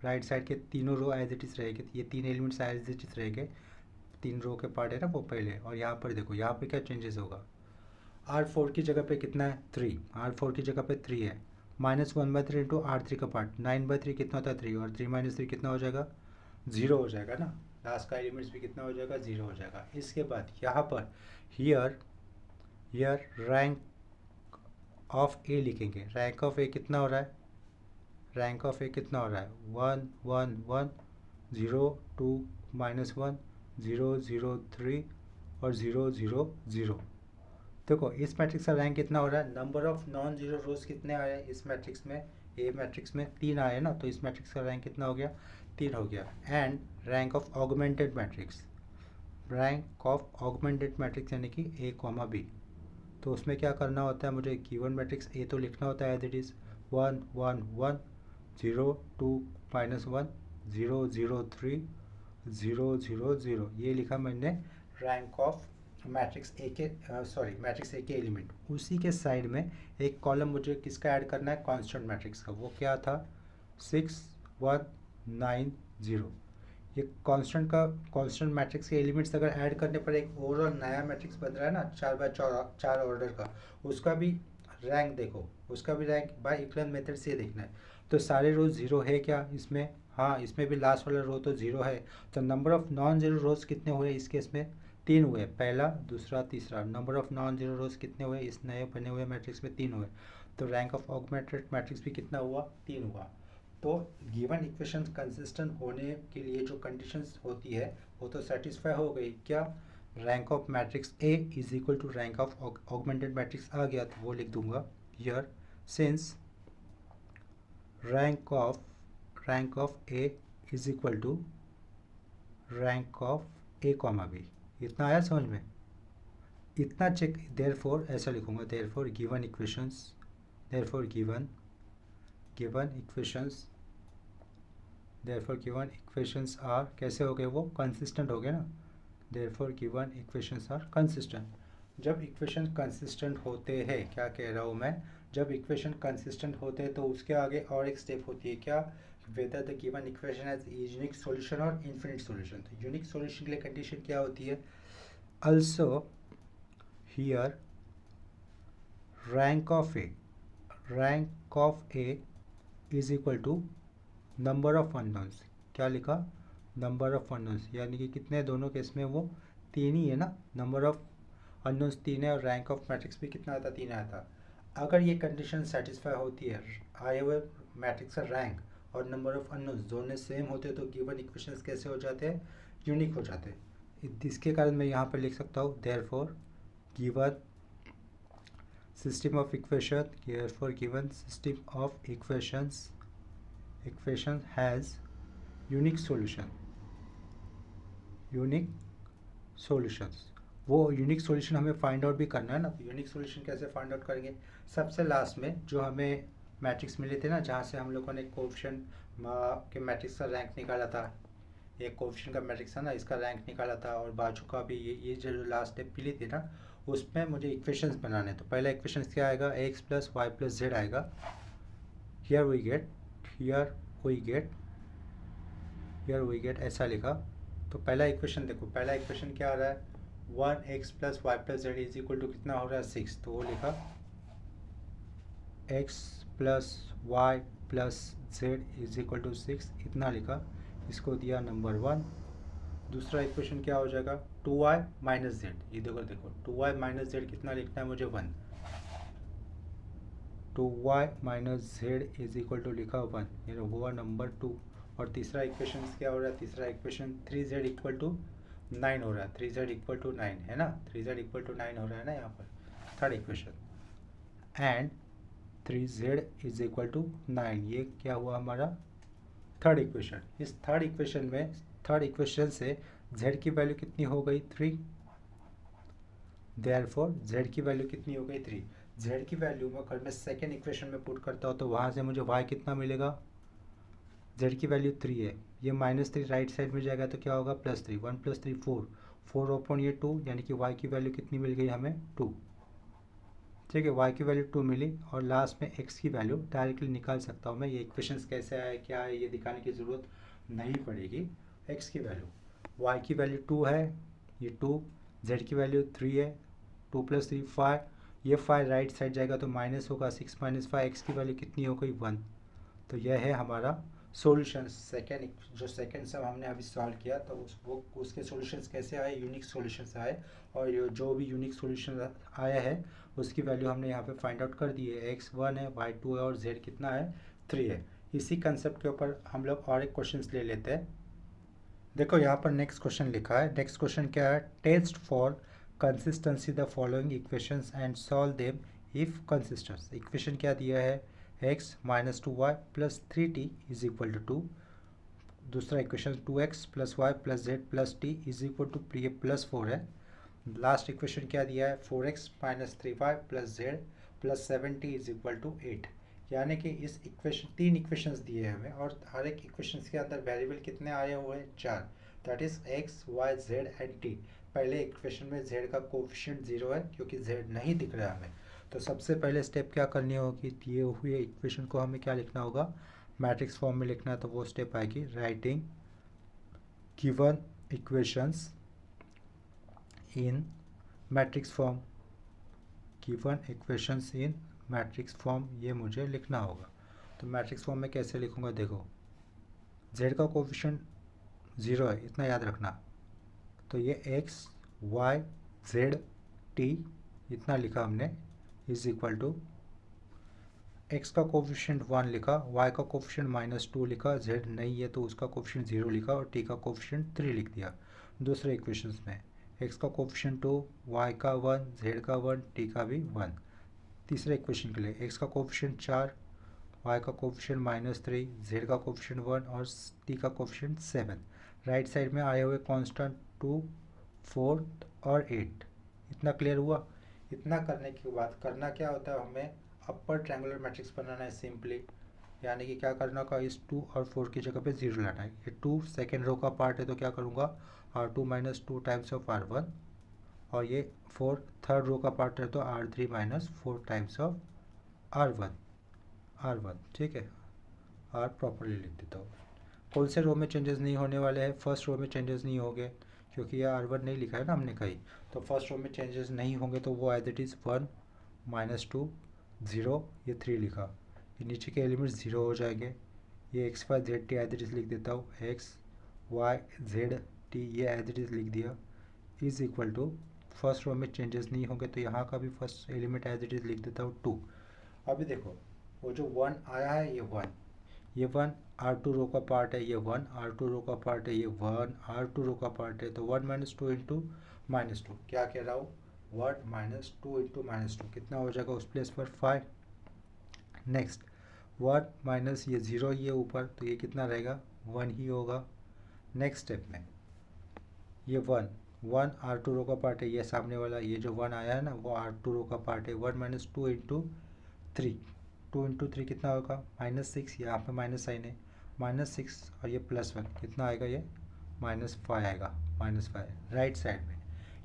right side के तीनों रो एज इट इज़ रहेंगे, ये 3 एलिमेंट्स एज इट इज़ रहेंगे, 3 रो के पार्ट है ना वो पहले। और यहाँ पर देखो यहाँ पे क्या चेंजेस होगा, R4 की जगह पे कितना है 3, R4 की जगह पे 3 है, माइनस 1/3 इंटू R3 का पार्ट, 9/3 कितना होता है 3, और 3 माइनस 3 कितना हो जाएगा 0 हो जाएगा ना, लास्ट का एलिमेंट्स भी कितना हो जाएगा 0 हो जाएगा। इसके बाद यहाँ पर हियर रैंक ऑफ ए लिखेंगे, रैंक ऑफ ए कितना हो रहा है, रैंक ऑफ ए कितना हो रहा है 1 1 1 0 2 माइनस 1 0 0 3 और 0 0 0। देखो इस मैट्रिक्स का रैंक कितना हो रहा है, नंबर ऑफ नॉन जीरो रोज कितने आए इस मैट्रिक्स में, ए मैट्रिक्स में 3 आए ना, तो इस मैट्रिक्स का रैंक कितना हो गया 3 हो गया। And rank of augmented matrix, rank of augmented matrix यानी कि ए कॉमा बी, तो उसमें क्या करना होता है, मुझे गिवन मैट्रिक्स ए तो लिखना होता है एज इट इज़ 1 1 1 0 2 माइनस 1 0 0 3 0 0 0, ये लिखा मैंने रैंक ऑफ मैट्रिक्स ए के मैट्रिक्स ए के एलिमेंट। उसी के साइड में एक कॉलम मुझे किसका ऐड करना है, कांस्टेंट मैट्रिक्स का, वो क्या था 6 1 9 0। ये कांस्टेंट मैट्रिक्स के एलिमेंट्स अगर ऐड करने पर एक ओवरऑल नया मैट्रिक्स बन रहा है ना 4x4 ऑर्डर का, उसका भी रैंक देखो, उसका भी रैंक बाय इक्वलेंस मेथड से देखना है। तो सारे रो जीरो है क्या इसमें, हाँ इसमें भी लास्ट वाला रो तो जीरो है, तो नंबर ऑफ नॉन जीरो रोज कितने हुए इस केस में 3 हुए, पहला दूसरा तीसरा, नंबर ऑफ नॉन जीरो रोज कितने हुए इस नए बने हुए मैट्रिक्स में 3 हुए, तो रैंक ऑफ ऑगमेंटेड मैट्रिक्स भी कितना हुआ 3 हुआ। तो गिवन इक्वेशन कंसिस्टेंट होने के लिए जो कंडीशंस होती है वो तो सेटिस्फाई हो गई, क्या rank of matrix A is equal to rank of augmented matrix आ गया, तो वो लिख दूंगा here since rank of A is equal to rank of A comma B. इतना आया समझ में, इतना चेक, देयरफॉर ऐसा लिखूंगा, therefore given equations, therefore given equations, therefore given equations are कैसे हो गए, वो कंसिस्टेंट हो गए ना, therefore given equations are consistent. जब इक्वेशन कंसिस्टेंट होते हैं, क्या कह रहा हूँ मैं, जब इक्वेशन कंसिस्टेंट होते हैं तो उसके आगे और एक स्टेप होती है, क्या, whether the given equation has unique solution और इन्फिनिट सॉल्यूशन। तो यूनिक सॉल्यूशन के लिए कंडीशन क्या होती है, also here rank of A is equal to number of unknowns, क्या लिखा number of unknowns, यानी कि कितने दोनों केस में वो 3 ही है ना, number of unknowns 3 है और रैंक ऑफ मैट्रिक्स भी कितना आता 3 आया था। अगर ये कंडीशन सेटिस्फाई होती है, आए हुए मैट्रिक्स का रैंक और नंबर ऑफ अननोन्स दोनों सेम होते हैं, तो गिवन इक्वेशंस कैसे हो जाते हैं, यूनिक हो जाते हैं। इसके कारण मैं यहाँ पर लिख सकता हूँ therefore given system of equation, therefore given system of equation has unique solutions। वो यूनिक सॉल्यूशन हमें फाइंड आउट भी करना है ना, तो यूनिक सॉल्यूशन कैसे फाइंड आउट करेंगे? सबसे लास्ट में जो हमें मैट्रिक्स मिले थे ना, जहाँ से हम लोगों ने कोएफिशिएंट के मैट्रिक्स का रैंक निकाला था, एक कोएफिशिएंट का मैट्रिक्स था ना, इसका रैंक निकाला था, और बाजू का भी ये जो लास्ट स्टेप मिली थी ना, उसमें मुझे इक्वेशंस बनाने। तो पहला इक्वेशंस क्या आएगा? X plus y plus z आएगा। हियर वी गेट ऐसा लिखा। तो पहला इक्वेशन देखो, पहला इक्वेशन क्या आ रहा है? 1x plus y plus z is equal to कितना हो रहा है? 6। तो वो लिखा x plus y plus z is equal to 6, इतना लिखा, इसको दिया नंबर 1। दूसरा इक्वेशन क्या हो जाएगा? 2y माइनस जेड, ये देखो 2y माइनस जेड कितना लिखना है मुझे? 1। 2y minus z is equal to लिखा 1, ये हुआ नंबर 2। और तीसरा इक्वेशन क्या हो रहा है? तीसरा इक्वेशन 3z इक्वल टू 9 हो रहा है। 3z इक्वल टू 9 है ना, 3z इक्वल टू 9 हो रहा है ना यहाँ पर, third equation. And 3z is equal to 9, ये क्या हुआ हमारा? Third equation. इस थर्ड इक्वेशन से z की वैल्यू कितनी हो गई? 3। देयरफॉर z की वैल्यू कितनी हो गई? 3। z की वैल्यू में अगर मैं सेकेंड इक्वेशन में पुट करता हूँ तो वहाँ से मुझे y कितना मिलेगा? z की वैल्यू 3 है, ये -3 राइट साइड में जाएगा तो क्या होगा? +3। 1 + 3 4, 4 अपॉन ये 2, यानी कि y की वैल्यू कितनी मिल गई हमें? 2। ठीक है, y की वैल्यू 2 मिली। और लास्ट में x की वैल्यू डायरेक्टली निकाल सकता हूँ मैं। ये इक्वेशंस कैसे आए, क्या है, ये दिखाने की ज़रूरत नहीं पड़ेगी। x की वैल्यू, y की वैल्यू 2 है, ये 2, z की वैल्यू 3 है, 2 + 3 5, ये 5 राइट साइड जाएगा तो माइनस होगा, 6 - 5, x की वैल्यू कितनी हो गई? 1। तो यह है हमारा सॉल्यूशन। सेकेंड सम हमने अभी सॉल्व किया, तो उसके सॉल्यूशंस कैसे आए? यूनिक सॉल्यूशंस आए। और जो भी यूनिक सॉल्यूशन आया है उसकी वैल्यू हमने यहाँ पे फाइंड आउट कर दी है। x 1 है, y 2 है, और z कितना है? 3 है। इसी कंसेप्ट के ऊपर हम लोग और एक क्वेश्चन ले लेते हैं। देखो यहाँ पर नेक्स्ट क्वेश्चन लिखा है। नेक्स्ट क्वेश्चन क्या है? Test for consistency the following equations and solve them if consistent. Equation क्या दिया है? x - 2y plus 3t is equal to 2। दूसरा equation 2x plus y plus z plus t is equal to +4 है। Last equation क्या दिया है? 4x - 3y plus z plus 7t is equal to 8। यानी कि इस इक्वेशन 3 इक्वेशंस दिए हैं हमें, और हर एक इक्वेशंस के अंदर वेरिएबल कितने आए हुए हैं? 4। That is x, y, z and t। पहले इक्वेशन में z का कोफिशिएंट 0 है क्योंकि z नहीं दिख रहा है हमें। तो सबसे पहले स्टेप क्या करनी होगी? दिए हुए इक्वेशन को हमें क्या लिखना होगा? मैट्रिक्स फॉर्म में लिखना है। तो वो स्टेप आएगी राइटिंग गिवन इक्वेशंस इन मैट्रिक्स फॉर्म। गिवन इक्वेशंस इन मैट्रिक्स फॉर्म, ये मुझे लिखना होगा। तो मैट्रिक्स फॉर्म में कैसे लिखूँगा? देखो, z का कोफिशिएंट 0 है, इतना याद रखना। तो ये x, y, z, t इतना लिखा हमने, इज इक्वल टू x का कोफिशिएंट 1 लिखा, y का कोफिशिएंट -2 लिखा, z नहीं है तो उसका कोफिशिएंट 0 लिखा, और t का कोफिशिएंट 3 लिख दिया। दूसरे इक्वेशंस में x का कोफिशिएंट 2, y का 1, z का 1, t का भी 1। तीसरे इक्वेशन के लिए x का कोफिशिएंट 4, y का कोफिशिएंट -3, z का कोफिशिएंट 1 और t का कोफिशिएंट 7। राइट साइड में आए हुए कांस्टेंट 2, 4 और 8। इतना क्लियर हुआ? इतना करने के बाद करना क्या होता है? हमें अपर ट्रायंगुलर मैट्रिक्स बनाना है सिंपली। यानी कि क्या करना होगा? इस 2 और 4 की जगह पे 0 लाना है। ये 2 सेकेंड रो का पार्ट है तो क्या करूँगा? R2 - 2 टाइम्स ऑफ R1, और ये 4 थर्ड रो का पार्ट है तो R3 - 4 टाइम्स ऑफ R1। ठीक है, R प्रॉपरली लिख देता हूँ। कौन से रो में चेंजेस नहीं होने वाले हैं? फर्स्ट रो में चेंजेस नहीं होंगे क्योंकि ये R1 नहीं लिखा है ना हमने कहीं। तो फर्स्ट रो में चेंजेस नहीं होंगे तो वो एज इट इज़ 1 - 2 0, ये 3 लिखा, ये नीचे के एलिमेंट्स 0 हो जाएंगे। ये x, y, z, t as it is लिख देता हूँ, x, y, z, t ये एज इट इज़ लिख दिया, is equal to first row में चेंजेस नहीं होंगे तो यहाँ का भी first element as it is लिख देता हूँ 2। अभी देखो, वो जो 1 आया है ये 1, ये 1 R2 रो का पार्ट है, ये 1 R2 रो का पार्ट है, ये 1 R2 रो का पार्ट है। तो 1 - 2 इंटू -2 क्या कह रहा हूँ? 1 माइनस 2 इंटू माइनस 2 कितना हो जाएगा उस प्लेस पर 5। नेक्स्ट 1 माइनस ये 0 ये ऊपर, तो ये कितना रहेगा 1 ही होगा। नेक्स्ट स्टेप में ये 1 R2 रो का पार्ट है, ये सामने वाला ये जो 1 आया है ना वो R2 रो का पार्ट है। 1 माइनस 2 इंटू 3, 2 इंटू 3 कितना होगा -6, यहाँ पे माइनस साइन है -6 और ये +1 कितना आएगा ये -5 आएगा, -5। राइट साइड में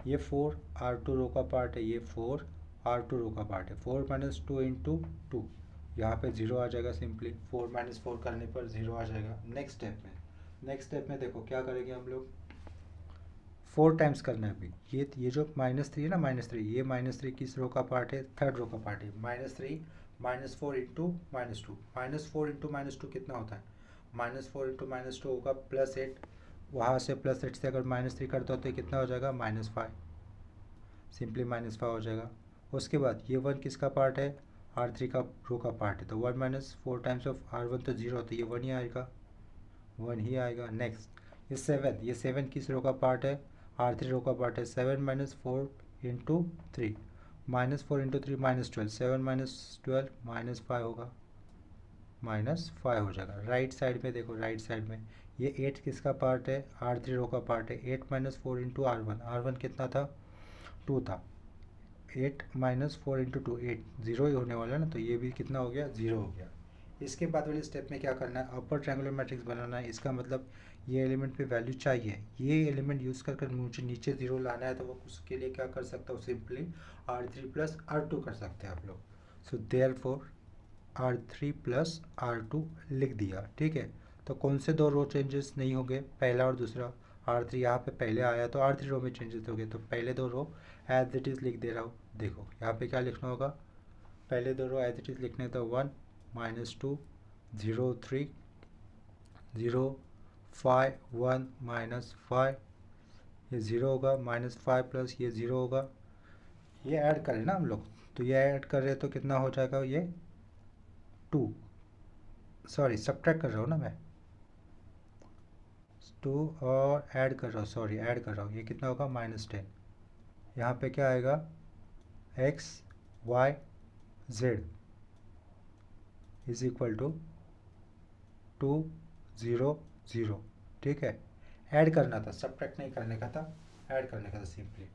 ये 4 R2 रो का पार्ट है, ये 4 R2 रो का पार्ट है। 4 माइनस 2 इंटू 2, यहाँ पे 0 आ जाएगा सिंपली, 4 माइनस 4 करने पर 0 आ जाएगा। नेक्स्ट स्टेप में देखो क्या करेंगे हम लोग, 4 टाइम्स करना है अभी। ये जो -3 है ना -3, ये -3 किस रो का पार्ट है, थर्ड रो का पार्ट है। -3 -4 इंटू -2, -4 इंटू -2 कितना होता है, -4 इंटू -2 होगा +8, वहाँ से +8 से अगर -3 करते हो तो कितना हो जाएगा -5, सिंपली -5 हो जाएगा। उसके बाद ये 1 किसका पार्ट है, R3 का रो का पार्ट है, तो 1 माइनस 4 टाइम्स ऑफ R1 तो 0, तो ये 1 ही आएगा, 1 ही आएगा। नेक्स्ट ये 7 किस रो का पार्ट है, R3 रो का पार्ट है। 7 माइनस 4 इंटू 3, -4 इंटू 3 -12, 7 माइनस 12 -5 होगा, -5 हो जाएगा। राइट साइड में देखो, राइट साइड में ये 8 किसका पार्ट है, R3 रो का पार्ट है। 8 माइनस 4 इंटू R1 कितना था 2 था, 8 माइनस 4 इंटू 2 8, 0 ही होने वाला है ना, तो ये भी कितना हो गया 0 हो गया। इसके बाद वाले स्टेप में क्या करना है, अपर ट्रायंगुलर मैट्रिक्स बनाना है। इसका मतलब ये एलिमेंट पे वैल्यू चाहिए, ये एलिमेंट यूज़ कर मुझे नीचे 0 लाना है, तो वो उसके लिए क्या कर सकता हूँ, सिंपली R3 प्लस R2 कर सकते हैं आप लोग। So therefore R3 plus R2 लिख दिया, ठीक है। तो कौन से दो रो चेंजेस नहीं हो गए, पहला और दूसरा। R3 यहाँ पे पहले आया तो R3 रो में चेंजेस हो गए, तो पहले दो रो एज इट इज़ लिख दे रहा हूँ। देखो यहाँ पे क्या लिखना होगा, पहले दो रो एज इट इज़ लिखने, तो 1 -2 0 3 0 5 1 -5, ये 0 होगा, -5 प्लस ये 0 होगा। ये ऐड करें ना हम लोग, तो ये ऐड कर रहे हैं तो कितना हो जाएगा, ये 2, सॉरी सब्ट्रैक्ट कर रहा हूँ ना मैं, 2 और ऐड कर रहा हूँ, सॉरी ऐड कर रहा हूँ, ये कितना होगा -10। यहाँ पे क्या आएगा, x y z is equal to 2 0 0, ठीक है। ऐड करना था, सब्ट्रैक्ट नहीं करने का था, ऐड करने का था सिंपली।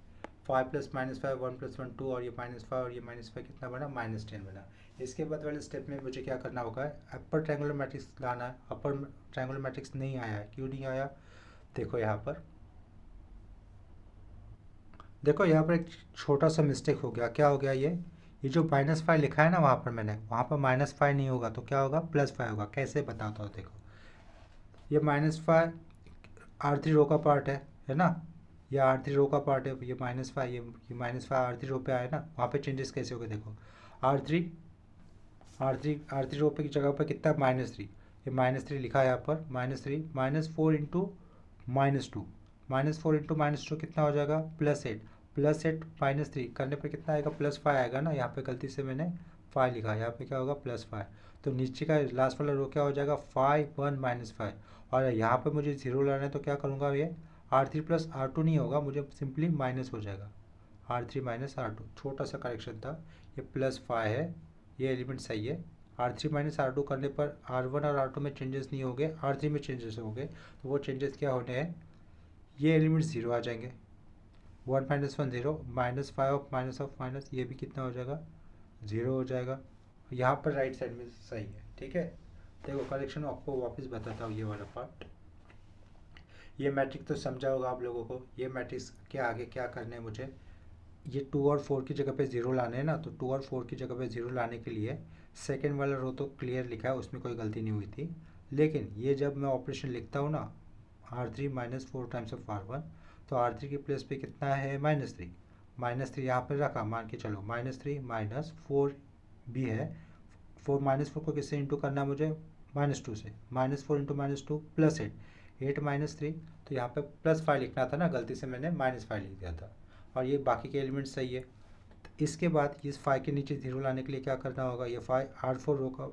5 प्लस -5 1 प्लस 1 2, और ये -5 और ये -5 कितना बना -10 बना। इसके बाद वाले स्टेप में मुझे क्या करना होगा, अपर ट्रायंगुलर मैट्रिक्स लाना है। अपर ट्रायंगुलर मैट्रिक्स नहीं आया है, क्यों नहीं आया, देखो यहाँ पर, देखो यहाँ पर एक छोटा सा मिस्टेक हो गया। क्या हो गया, ये जो -5 लिखा है ना वहाँ पर मैंने, वहाँ पर -5 नहीं होगा, तो क्या होगा +5 होगा। कैसे बताता हूँ, देखो ये -5 R3 रो का पार्ट है ना, ये R3 रो का पार्ट है, ये -5 ये -5 R3 रो पे आया ना, वहाँ पे चेंजेस कैसे हो गए, देखो R3 रो पे की जगह पर कितना -3, ये -3 लिखा है यहाँ पर, -3 -4 इंटू -2, -4 इंटू -2 कितना हो जाएगा +8, +8 -3 करने पर कितना आएगा +5 आएगा ना। यहाँ पे गलती से मैंने 5 लिखा, यहाँ पे क्या होगा +5, तो नीचे का लास्ट वाला रो क्या हो जाएगा 5 1 -5, और यहाँ पे मुझे 0 लाना है, तो क्या करूँगा, ये R3 प्लस R2 नहीं होगा, मुझे सिंपली माइनस हो जाएगा, R3 माइनस R2, छोटा सा करेक्शन था। ये +5 है, ये एलिमेंट सही है। R3 माइनस R2 करने पर R1 और R2 में चेंजेस नहीं होंगे, R3 में चेंजेस होंगे, तो वो चेंजेस क्या होने हैं, ये एलिमेंट 0 आ जाएंगे। 1 -1 0, -5 ऑफ माइनस, ये भी कितना हो जाएगा 0 हो जाएगा। यहाँ पर राइट साइड में सही है, ठीक है। देखो करेक्शन आपको वापस बताता हूँ, ये वाला पार्ट, ये मैट्रिक्स तो समझा होगा आप लोगों को। ये मैट्रिक्स के आगे क्या करना है मुझे, ये 2 और 4 की जगह पे 0 लाने हैं ना, तो 2 और 4 की जगह पे 0 लाने के लिए सेकेंड वाला रो तो क्लियर लिखा है, उसमें कोई गलती नहीं हुई थी। लेकिन ये जब मैं ऑपरेशन लिखता हूँ ना, R3 -4 टाइम्स ऑफ R1, तो R3 के प्लेस पे कितना है -3 यहाँ पर रखा, मान के चलो -3 -4 भी है। 4 को किससे इंटू करना है मुझे, -2 से, -4 इंटू -2 +8, 8 -3, तो यहाँ पे +5 लिखना था ना, गलती से मैंने -5 लिख दिया था, और ये बाकी के एलिमेंट सही है। तो इसके बाद इस 5 के नीचे 0 लाने के लिए क्या करना होगा, ये 5 R4 रो का,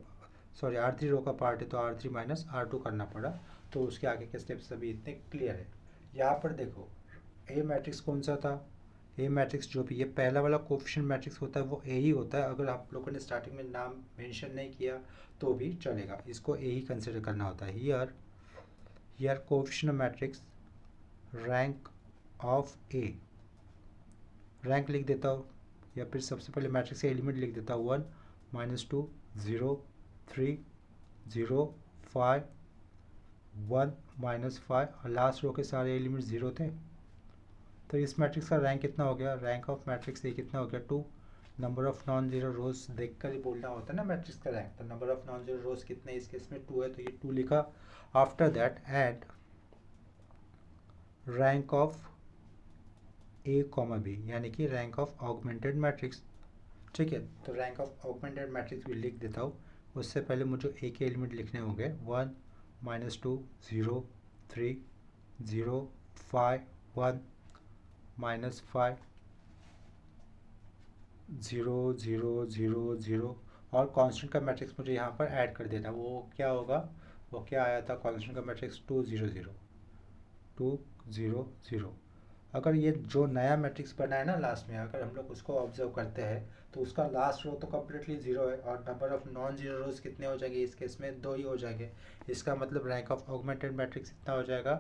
सॉरी R3 रो का पार्ट है, तो R3 माइनस R2 करना पड़ा, तो उसके आगे के स्टेप्स सभी इतने क्लियर है। यहाँ पर देखो ए मैट्रिक्स कौन सा था, ए मैट्रिक्स जो भी ये पहला वाला कोफिशिएंट मैट्रिक्स होता है वो ए ही होता है। अगर आप लोगों ने स्टार्टिंग में नाम मेंशन नहीं किया तो भी चलेगा, इसको ए ही कंसिडर करना होता है। Here coefficient matrix rank of A, rank लिख देता हूँ या फिर सबसे पहले मैट्रिक्स के एलिमेंट लिख देता हूँ 1 -2 0 3 0 5 1 -5 और लास्ट रो के सारे एलिमेंट 0 थे। तो इस मैट्रिक्स का रैंक कितना हो गया, रैंक ऑफ मैट्रिक्स ए कितना हो गया 2। नंबर ऑफ नॉन जीरो रोज देख कर ही बोलना होता है ना मैट्रिक्स का रैंक, तो नंबर ऑफ नॉन जीरो रोज कितने, इस केस में 2 है तो ये 2 लिखा। After that add rank of A comma B, यानी कि रैंक ऑफ ऑगमेंटेड मैट्रिक्स। ठीक है, तो रैंक ऑफ ऑगमेंटेड मैट्रिक्स भी लिख देता हूँ। उससे पहले मुझे ए के एलिमेंट लिखने होंगे 1 -2 0 3 0 5 1 -5 0 0 0 0 और कांस्टेंट का मैट्रिक्स मुझे यहाँ पर ऐड कर देना। वो क्या होगा, वो क्या आया था कांस्टेंट का मैट्रिक्स 2 0 0 2 0 0। अगर ये जो नया मैट्रिक्स बना है ना लास्ट में, अगर हम लोग उसको ऑब्जर्व करते हैं तो उसका लास्ट रो तो कम्प्लीटली जीरो है और नंबर ऑफ नॉन जीरो रोज कितने हो जाएंगे, इस केस में 2 ही हो जाएंगे। इसका मतलब रैंक ऑफ ऑगमेंटेड मैट्रिक्स कितना हो जाएगा,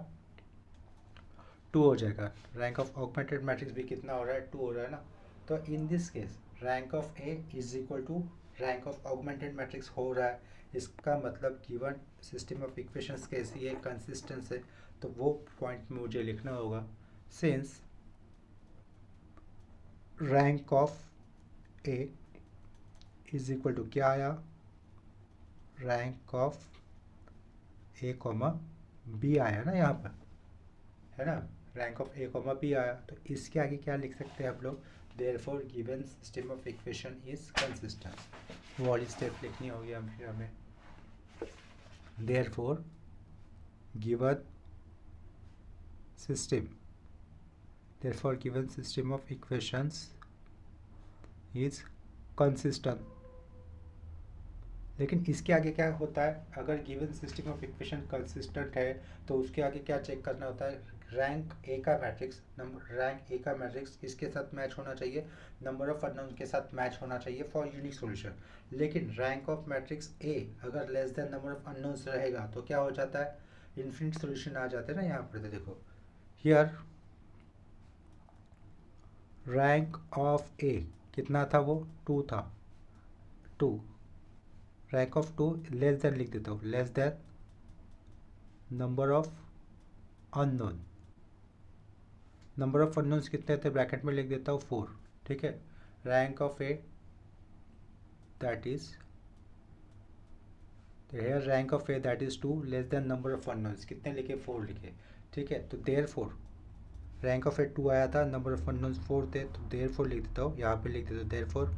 2 हो जाएगा। रैंक ऑफ ऑगमेंटेड मैट्रिक्स भी कितना हो रहा है, 2 हो रहा है ना। तो in this case rank of A is equal to rank of augmented matrix हो रहा है। इसका मतलब गिवन सिस्टम ऑफ इक्वेशंस कैसी है, कंसिस्टेंस है, तो वो पॉइंट में मुझे लिखना होगा। Since rank of A is equal to क्या आया, rank of A comma B आया ना यहाँ पर, है ना, rank of A comma B आया। तो इसके आगे क्या लिख सकते हैं आप लोग, therefore given system of equation is consistent. वो वाली स्टेप लिखनी होगी फिर हमें। Therefore given system, therefore given system of equations is consistent। लेकिन इसके आगे क्या होता है, अगर given system of equation consistent है तो उसके आगे क्या चेक करना होता है, रैंक ए का मैट्रिक्स, रैंक ए का मैट्रिक्स किसके साथ मैच होना चाहिए, नंबर ऑफ अननोन के साथ मैच होना चाहिए फॉर यूनिक सॉल्यूशन। लेकिन रैंक ऑफ मैट्रिक्स ए अगर less than number of unknowns रहेगा तो क्या हो जाता है, इन्फिनिट सॉल्यूशन आ जाते हैं ना। यहाँ पर देखो हियर रैंक ऑफ ए कितना था, वो 2 था, 2। रैंक ऑफ 2 लेस देन लिख देता हूँ, less than number of unknown. Number of unknowns कितने थे, ब्रैकेट में लिख देता हूँ 4। ठीक है, rank of A that is here rank of A that is 2 less than number of unknowns कितने लिखे, 4 लिखे। ठीक है, तो देयरफॉर रैंक ऑफ ए 2 आया था, नंबर ऑफ अननोन्स 4 थे, तो देयरफॉर लिख देता हूँ, यहाँ पे लिख देता हूँ देयरफॉर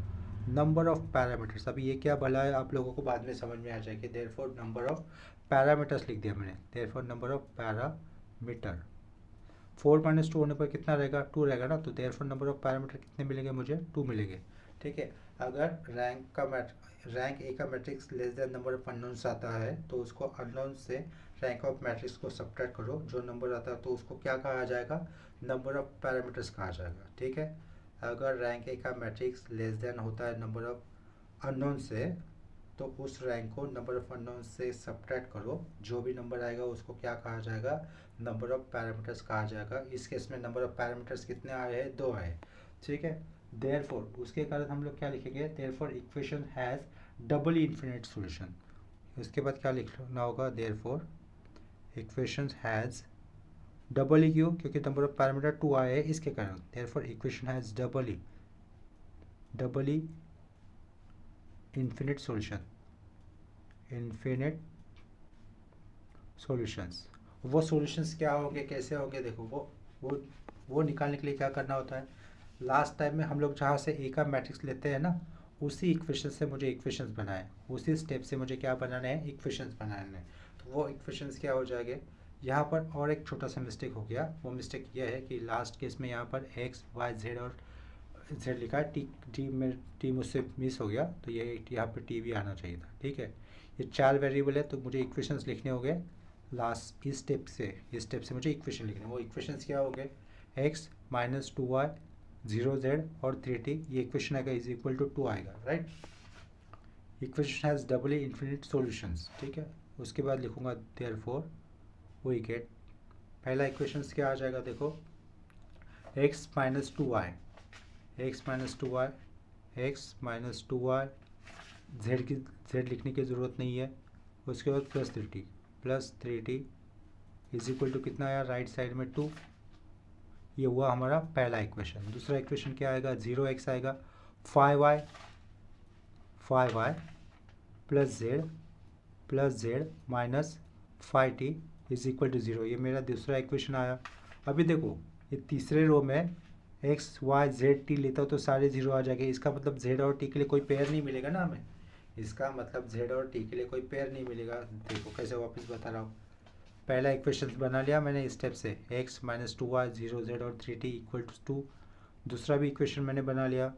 नंबर ऑफ पैरामीटर्स। अभी ये क्या भला है आप लोगों को बाद में समझ में आ जाएगी। देयरफॉर नंबर ऑफ पैरामीटर्स लिख दिया मैंने, देयरफॉर नंबर ऑफ पैरामीटर। 4 - 2 होने पर कितना रहेगा, 2 रहेगा ना, तो देयरफॉर नंबर ऑफ पैरामीटर कितने मिलेंगे मुझे, 2 मिलेंगे। ठीक है, अगर रैंक ए का matrix less than number of unknowns आता है तो उसको अननोन से रैंक ऑफ मैट्रिक्स को सब्ट्रैक्ट करो, जो नंबर आता है तो उसको क्या कहा जाएगा, नंबर ऑफ पैरामीटर्स कहा जाएगा। ठीक है, अगर रैंक ए का मैट्रिक्स लेस देन होता है नंबर ऑफ अननोन से तो उस रैंक को नंबर ऑफ अननोन से सब्ट्रैक्ट करो, जो भी नंबर आएगा उसको क्या कहा जाएगा, नंबर ऑफ पैरामीटर्स कहा जाएगा। इस केस में नंबर ऑफ पैरामीटर्स कितने आए हैं, 2 आए। ठीक है, देयरफॉर उसके कारण हम लोग क्या लिखेंगे, therefore equation has double infinite solution. उसके बाद क्या लिखना होगा, देयरफॉर इक्वेशन हैज़ डबल ही, क्यों, क्योंकि नंबर ऑफ पैरामीटर 2 आए हैं इसके कारण। Therefore equation has double he infinite solution, infinite solutions. वो सॉल्यूशंस क्या होंगे, कैसे होंगे, देखो वो निकालने के लिए क्या करना होता है, लास्ट टाइम में हम लोग जहाँ से ए का मैट्रिक्स लेते हैं ना, उसी इक्वेशन से मुझे इक्वेशंस बनाए, उसी स्टेप से मुझे क्या बनाने हैं, इक्वेशंस बनाने हैं। तो वो इक्वेशंस क्या हो जाएंगे, यहाँ पर और एक छोटा सा मिस्टेक हो गया। वो मिस्टेक यह है कि लास्ट केस में यहाँ पर एक्स वाई जेड और जेड लिखा है, टी मुझसे मिस हो गया, तो ये यहाँ पर टी भी आना चाहिए था। ठीक है, ये 4 वेरिएबल है तो मुझे इक्वेशंस लिखने हो गए लास्ट इस स्टेप से मुझे इक्वेशन लिखने। वो इक्वेशंस क्या हो गए, एक्स -2y 0z और 3t, ये इक्वेशन आएगा इज इक्वल टू 2 आएगा, right. Equation has doubly infinite solutions, ठीक है। उसके बाद लिखूंगा देयरफॉर वी गेट, पहला इक्वेशन क्या आ जाएगा देखो, x minus 2y, x minus 2y, x minus 2y, z लिखने की ज़रूरत नहीं है। उसके बाद plus 3t is equal to कितना आया राइट साइड में 2। ये हुआ हमारा पहला इक्वेशन। दूसरा इक्वेशन क्या आएगा, 0x आएगा, 5y plus z minus 5t is equal to 0। ये मेरा दूसरा इक्वेशन आया। अभी देखो ये तीसरे रो में x y z t लेता हो तो सारे 0 आ जाएंगे। इसका मतलब z और t के लिए कोई पेयर नहीं मिलेगा ना हमें, इसका मतलब z और t के लिए कोई पेयर नहीं मिलेगा। देखो कैसे वापस बता रहा हूँ, पहला इक्वेशन बना लिया मैंने इस स्टेप से, x माइनस 2y 0z और 3t इक्वल टू 2। दूसरा भी इक्वेशन मैंने बना लिया,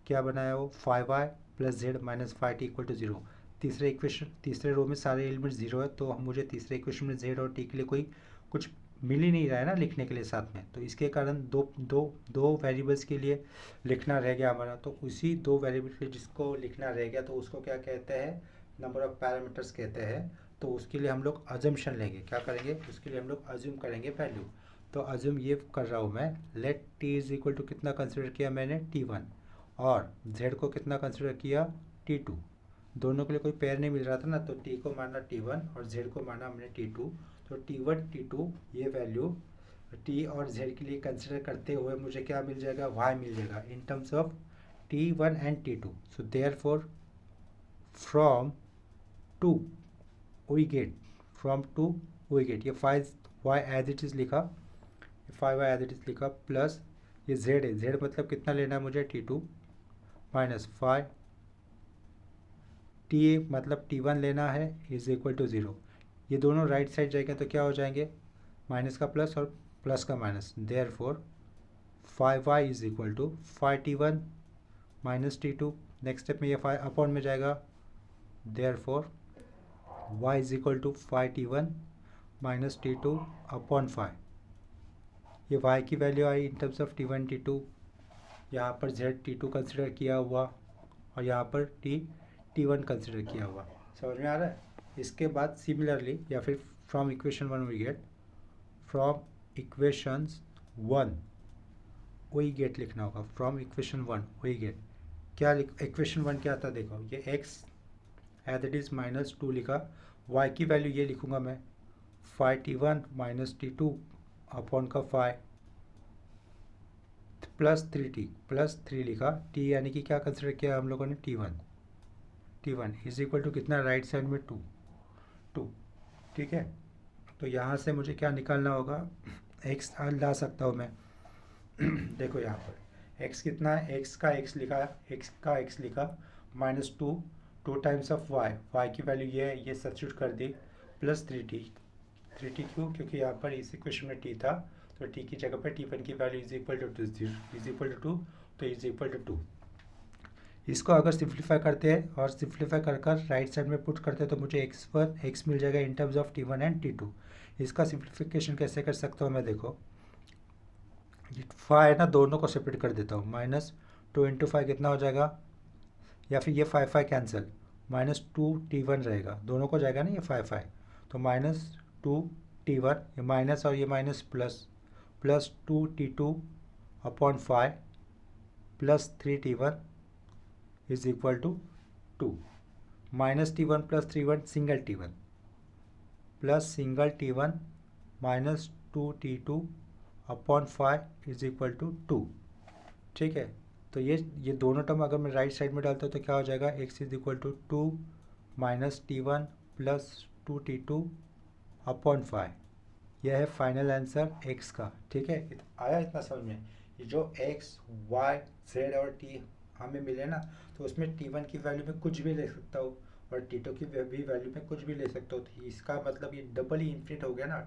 क्या बनाया वो, 5y plus z minus 5t equal to 0। तीसरे इक्वेशन, तीसरे रो में सारे एलिमेंट 0 है, तो मुझे तीसरे इक्वेशन में z और t के लिए कोई कुछ मिल ही नहीं रहा है ना लिखने के लिए साथ में, तो इसके कारण दो वेरिएबल्स के लिए लिखना रह गया हमारा। तो उसी दो वेरिएबल के जिसको लिखना रह गया तो उसको क्या कहते हैं, नंबर ऑफ पैरामीटर्स कहते हैं। तो उसके लिए हम लोग अजम्पशन लेंगे, क्या करेंगे, उसके लिए हम लोग अज्यूम करेंगे वैल्यू। तो अज्यूम ये कर रहा हूँ मैं, let t is equal to कितना कंसिडर किया मैंने, t1, और z को कितना कंसिडर किया, t2। दोनों के लिए कोई पेयर नहीं मिल रहा था ना, तो t को माना t1 और z को माना हमने t2। तो t1 t2 ये वैल्यू t और z के लिए कंसिडर करते हुए मुझे क्या मिल जाएगा, y मिल जाएगा in terms of t1 and t2। So therefore from 2 we get, ये 5y एज इट इज़ लिखा, 5y एज इट इज़ लिखा, प्लस ये z है, z मतलब कितना लेना है मुझे, t2 माइनस 5 t मतलब t1 लेना है इज इक्वल टू 0। ये दोनों राइट साइड जाएंगे तो क्या हो जाएंगे, माइनस का प्लस और प्लस का minus. Therefore 5y is equal to 5t1 minus t2। Next step में ये 5 अपॉन में जाएगा, therefore y is equal to 5t1 minus t2 upon 5। ये y की वैल्यू आई in terms of t1 t2, यहाँ पर z t2 कंसिडर किया हुआ और यहाँ पर t1 कंसिडर किया हुआ। समझ में आ रहा है। इसके बाद सिमिलरली या फिर from equation 1 we get, from equations 1 we get लिखना होगा, फ्रॉम इक्वेशन 1 वी गेट। क्या इक्वेशन 1 क्या था देखो, ये x as it is minus 2 लिखा, y की वैल्यू ये लिखूंगा मैं 5t1 माइनस t2 अपॉन का 5 प्लस 3t प्लस 3 लिखा, t यानी कि क्या कंसिडर किया हम लोगों ने, t1 इज इक्वल टू कितना राइट साइड में 2। ठीक है, तो यहाँ से मुझे क्या निकालना होगा, x ला सकता हूँ मैं देखो यहाँ पर x कितना है, x का x लिखा माइनस 2 टाइम्स ऑफ y की वैल्यू ये है, ये सब्स्टिट्यूट कर दी, प्लस 3t क्यों, क्योंकि यहाँ पर इस इक्वेशन में t था, तो t की जगह पर t1 की वैल्यू इज इक्वल टू 2, तो इज इक्वल टू 2। इसको अगर सिंप्लीफाई करते हैं और सिंप्लीफाई कर राइट साइड में पुट करते हैं तो मुझे x मिल जाएगा in terms of t1 and t2। इसका सिंप्लीफिकेशन कैसे कर सकता हूँ मैं, देखो 5 है ना, दोनों को सेपरेट कर देता हूँ, माइनस 2 इंटू 5 कितना हो जाएगा, या फिर ये 5 कैंसिल, माइनस 2t1 रहेगा, दोनों को जाएगा ना ये 5, तो माइनस 2t1, ये माइनस और ये minus plus 2t2 upon 5 plus 3t1 is equal to 2। Minus t1 plus 3 single t1 plus single t1 minus 2t2 upon 5 is equal to 2। ठीक है, तो ये दोनों टर्म अगर मैं राइट साइड में डालता हूँ तो क्या हो जाएगा, x is equal to 2 minus t1 plus 2t2 upon 5। यह है फाइनल आंसर x का। ठीक है, आया इतना समझ में। ये जो x y z और t हमें मिले ना, तो उसमें t1 की वैल्यू में कुछ भी ले सकता हूँ और t2 की भी वैल्यू में कुछ भी ले सकता हूँ, तो इसका मतलब ये डबल ही इन्फिनिट हो गया ना।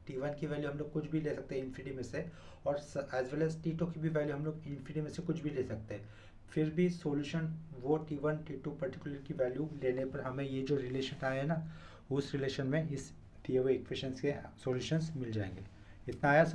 t1 की वैल्यू हम लोग कुछ भी ले सकते हैं इन्फिनिटी में से, और एज वेल एज t2 की भी वैल्यू हम लोग इन्फिनिटी में से कुछ भी ले सकते हैं। फिर भी सॉल्यूशन वो t1 t2 पर्टिकुलर की वैल्यू लेने पर हमें ये जो रिलेशन आया है ना, उस रिलेशन में इस दिए हुए इक्वेशंस के सॉल्यूशंस मिल जाएंगे। इतना आया।